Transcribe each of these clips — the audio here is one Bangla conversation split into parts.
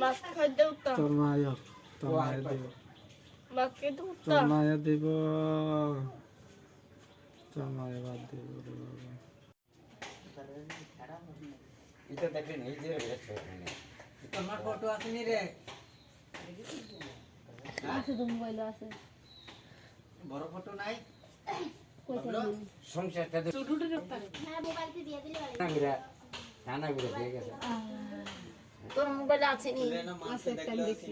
মাছ খাই দেও তো তোর মায়া দিব মাছ খাই দেও তো তোর মায়া দিব তোর মায়া বাদ দিব রে বাবা এটা দেখেন এই যে তোমার ফটো আছে নি রে আছে তো মোবাইল আছে বড় ফটো নাই সংসারটা তো ছোটটা রাখতা হ্যাঁ মোবাইলতে দিয়ে দিলে নাঙ্গরা নানা গুলো দিয়ে গেছে তোর মোবাইল আছে নি আছে একটা দেখছি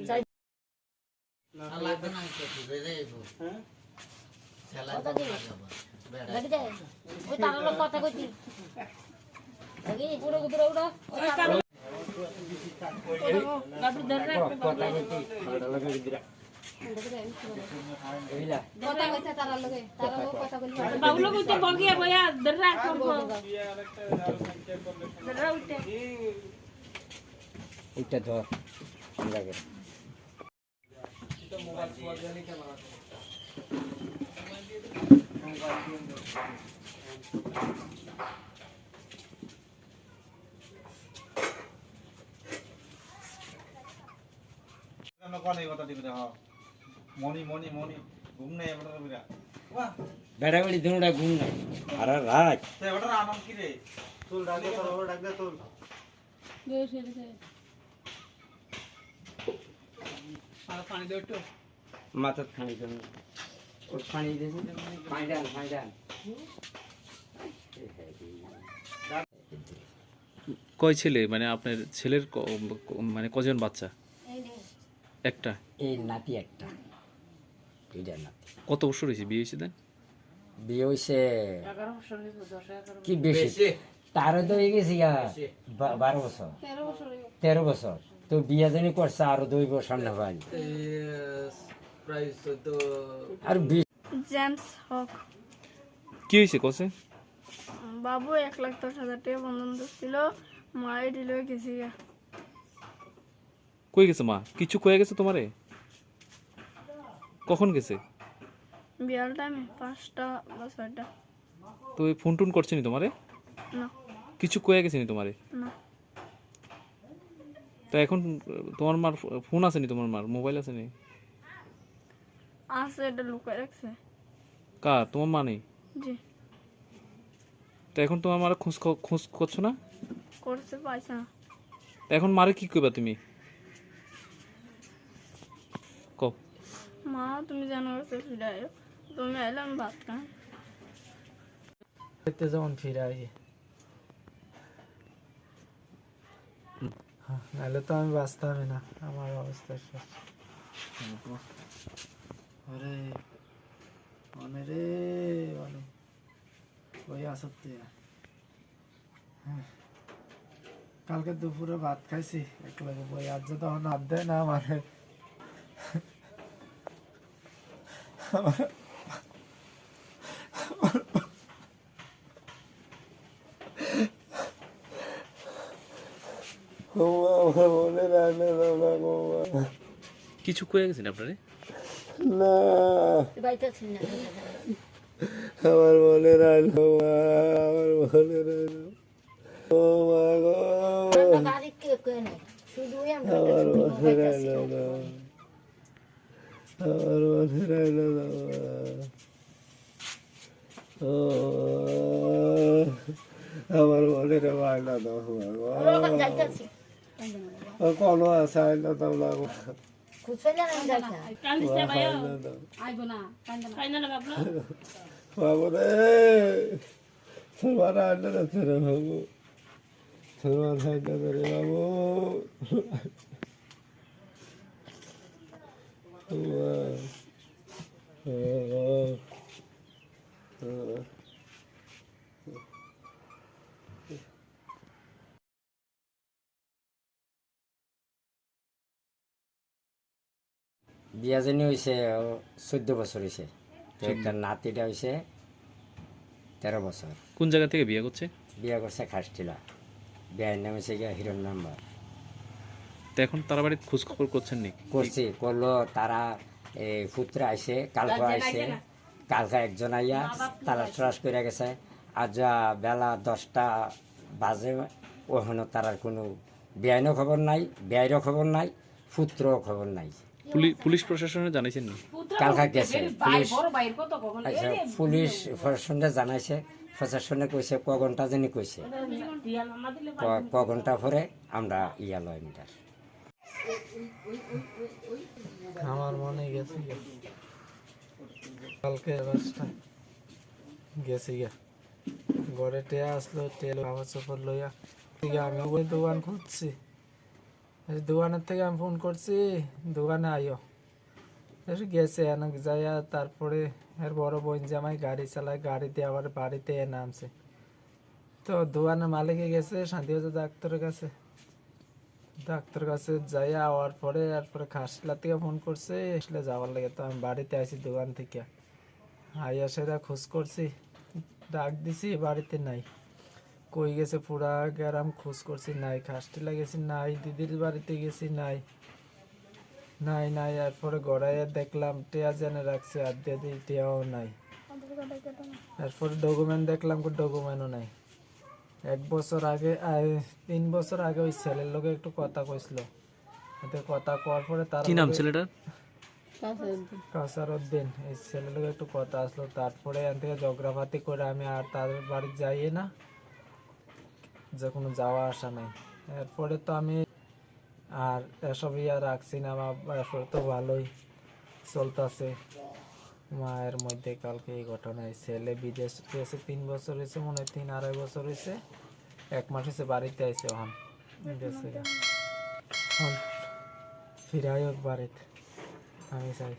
আল্লাহ তো নাই তো রে হ্যাঁ খেলা কথা তো দিবি? বেড়া দেখি দে ওই তার লোক কথা কইতি দেখি পুরো পুরো উড়ো গাবু ধরে রাখ কথা কইতি বড় লাগে দিরা এইলা কথা কইতে তার লোক কথা কইলি বাবুলো কইতে বগিয়া বয়া ধরে রাখ ধরে উঠে এটা ধর লাগে মনি মনি মনি ঘুম নেই এবার বিরা বাহ বেড়া বেড়ি দুটা ঘুম নাই আর রাত তে এবার আনন্দ কি রে তুল ডাক দে তোর ডাক দে তুল পানি দে একটু মাথা খানি দেন ওর পানি দিয়েছে পানি দেন কয় ছেলে মানে আপনার ছেলের মানে কজন বাচ্চা একটা এই নাতি একটা দুইটা নাতি কত বছর হয়েছে বিয়ে হয়েছে দেন বিয়ে হয়েছে 11 বছর হইছে 10 11 কি বেশি তারও তো হয়ে গেছি 12 বছর 13 বছর হইছে 13 বছর তো বিয়ে জানি করছে আরো 2 বছর সামনে ভাই প্রায় 14 আর জেমস হক কি হয়েছে কসে বাবু 1,10,000 টাকা বন্ধন দিছিল মাই দিল গেছি কই গেছে মা কিছু কয়ে গেছে তোমারে কখন গেছে বিয়ার টাইমে 5টা বা 6টা তো ওই ফোন টোন করছে নি তোমারে না কিছু কয়ে গেছে নি তোমারে না তো এখন তোমার মার ফোন আছে নি তোমার মার মোবাইল আছে নি আছে এটা লুকায় রাখছে কার তোমার মা নেই জি তো এখন তোমার মার খোঁজ করছো না করছে পাইছে না তো এখন মারে কি কইবা তুমি কও মা তুমি জানো কাছে ফিরে তুমি আইলে আমি ভাত খাই দেখতে যেমন ফিরে আই নাহলে তো আমি বাঁচতামই না আমার অবস্থা শেষ আরে মনে রে মনে ওই আসতে কালকে দুপুরে ভাত খাইছি একলাগে বই আজ যে তখন হাত দেয় না মানে মনে রান্না কিছু কয়ে গেছেন আপনারে না বাইতে আছি না আমার মনে রান্না আমার মনে রান্না ও মা গো গাড়ি কে কই না শুধু আমরা আমার মনে রান্না আমার মনে রান্না ও আমার মনে রান্না দাও ওরকম যাইতাছি কোনো আছে না দাও লাগো খুশলে না যাইতা কাল দিছে ভাইয়া আইবো না কান্দা না বাবুলো বাবু রে তোমার রান্না আছে রে বাবু তোমার রান্না রে বাবু বিয়া জানি হয়েছে 14 বছর হয়েছে তো একটা নাতিটা হয়েছে 13 বছর কোন জায়গা থেকে বিয়ে করছে বিয়া করছে খাসটিলা বিয়ের নাম হয়েছে গিয়া হিরণ নাম্বার তো এখন তারা বাড়িতে খোঁজ খবর করছেন নি করছি করলো তারা পুত্র আইসে কালকে আইসে কালকে একজন আইয়া তারা সরাস করে গেছে আজ বেলা 10টা বাজে ওখানে তারার কোনো বেআইনও খবর নাই, বেআইরও খবর নাই, পুত্রও খবর নাই। পুলিশ প্রশাসনে জানাইছেন না? কালকা গেছে পুলিশ, বড় ভাইয়ের কত কখন আচ্ছা পুলিশ প্রশাসনে জানাইছে, প্রশাসনে কইছে ক ঘন্টা জানি কইছে, ক ঘন্টা পরে আমরা ইয়া লয় মিটার। আমার মনে গেছে কালকে রাস্তা গেছে গিয়া ঘরে টেয়া আসলো, তেল কাপড় চোপড় লইয়া আমি ওই দোকান খুঁজছি, দোকানের থেকে আমি ফোন করছি দোকানে আইও, গেছে এনক যাইয়া তারপরে এর বড় বোন জামাই গাড়ি চালায়, গাড়িতে আবার বাড়িতে নামছে। তো দোকানের মালিকে গেছে শান্তিবাজার ডাক্তারের কাছে, ডাক্তার কাছে যাইয়া আওয়ার পরে তারপরে খাসলা থেকে ফোন করছে আসলে যাওয়ার লাগে। তো আমি বাড়িতে আসি দোকান থেকে, আইয়া সেটা খোঁজ করছি, ডাক দিছি বাড়িতে নাই, কই গেছে পুরা গ্রাম খোঁজ করছি নাই, খাসটিলা গেছি নাই, দিদির বাড়িতে গেছি নাই নাই নাই। এরপরে গড়াইয়া দেখলাম টেয়া জেনে রাখছে, আর দিদি টেয়াও নাই। এরপরে ডকুমেন্ট দেখলাম, ডকুমেন্টও নাই। 1 বছর আগে 3 বছর আগে ওই ছেলের লোকে একটু কথা কইছিল, এতে কথা কওয়ার পরে তার কি নাম ছেলেটার? কাসার উদ্দিন, এই ছেলের লোকে একটু কথা আসলো, তারপরে এখান থেকে জগ্রাফাতি করে আমি আর তাদের বাড়ি যাই না, যে কোনো যাওয়া আসা নাই। এরপরে তো আমি আর এসব ইয়া রাখছি না, আমার এরপরে তো ভালোই চলতেছে। মায়ের মধ্যে কালকে এই ঘটনায় ছেলে বিদেশ গেছে, 3 বছর হয়েছে মনে হয়, 3-2.5 বছর হয়েছে, 1 মাস হয়েছে বাড়িতে আইসে, ওখান গেছে ফিরাই হোক বাড়িতে আমি চাই।